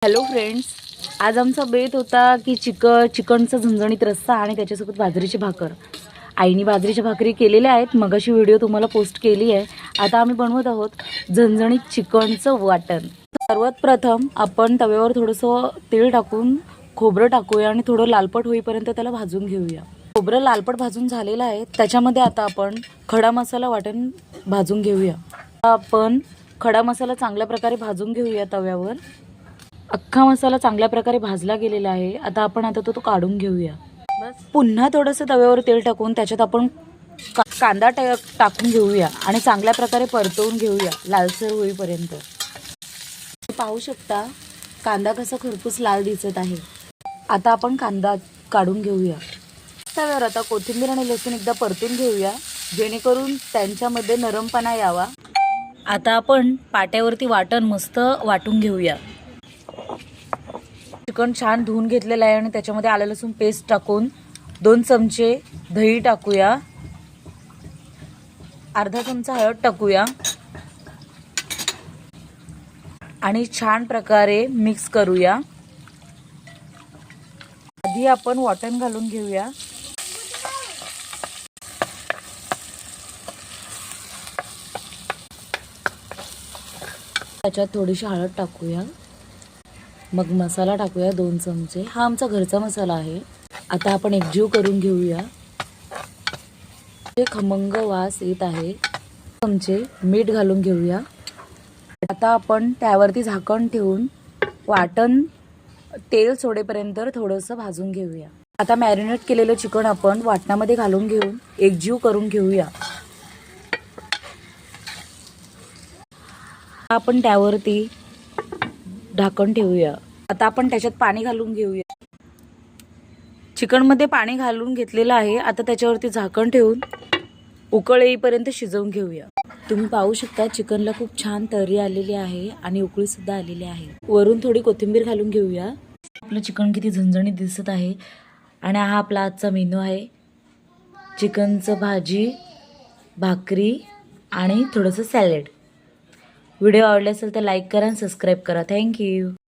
Hello friends, आज आमचा बेत होता की चिकनचा झणझणीत रस्सा आणि त्याच्यासोबत बाजरीची भाकर. आईने बाजरीच्या भाकरी केलेल्या आहेत, मगाशी व्हिडिओ तुम्हाला पोस्ट केली आहे. आता आम्ही बनवत आहोत झणझणीत चिकनचं वाटण. सर्वात प्रथम आपण तव्यावर थोडंसं तेल टाकून खोबरं टाकूया आणि थोडं लालपट होईपर्यंत त्याला भाजून घेऊया. खोबरं लालपट भाजून झालेलं आहे. त्याच्यामध्ये आता आपण खडा मसाला वाटण भाजून घेऊया. आपण खडा मसाला चांगल्या प्रकारे भाजून घेऊया. तव्यावर अख्खा मसाला चांगल्या प्रकारे भाजला गेलेला आहे. आता आपण तो काढून घेऊया. बस पुन्हा थोडंसं तव्यावर तेल टाकून त्याच्यात आपण कांदा टाकून घेऊया आणि चांगल्या प्रकारे परतवून घेऊया लालसर होईपर्यंत. पाहू शकता कांदा कसा खरपूस लाल दिसत आहे. आता आपण कांदा काढून घेऊया. तव्यावर आता कोथिंबीर आणि लसूण एकदा परतून घेऊया, जेणेकरून त्यांच्यामध्ये नरमपणा यावा. आता आपण पाट्यावरती वाटण मस्त वाटून घेऊया. चिकन छान धुवून घेतलेलं आहे आणि त्याच्यामध्ये आलं लसूण पेस्ट टाकून 2 चमचे दही टाकूया, अर्धा चमचा हळद टाकूया आणि छान प्रकारे मिक्स करूया. आधी आपण वाटण घालून घेऊया. त्याच्यात थोडीशी हळद टाकूया, मग मसाला टाकूया 2 चमचे. हा आमचा घरचा मसाला आहे. आता आपण एकजीव करून घेऊया. खमंग वास येत आहे. चमचे मीठ घालून घेऊया. आता आपण त्यावरती झाकण ठेवून वाटण तेल सोडेपर्यंत थोडंसं भाजून घेऊया. आता मॅरिनेट केलेलं चिकन आपण वाटणामध्ये घालून घेऊन एकजीव करून घेऊया. आपण त्यावरती ढाकण ठेवूया. आता आपण त्याच्यात पाणी घालून घेऊया. चिकनमध्ये पाणी घालून घेतलेलं आहे. आता त्याच्यावरती झाकण ठेवून उकळ येईपर्यंत शिजवून घेऊया. तुम्ही पाहू शकता चिकनला खूप छान तर्री आलेली आहे आणि उकळी सुद्धा आलेली आहे. वरून थोडी कोथिंबीर घालून घेऊया. आपलं चिकन किती झणझणीत दिसत आहे. आणि हा आपला आजचा मेनू आहे. चिकनचं भाजी, भाकरी आणि थोडंसं सॅलड. व्हिडिओ आवडला असेल तर लाईक करा आणि सबस्क्राईब करा. थँक्यू.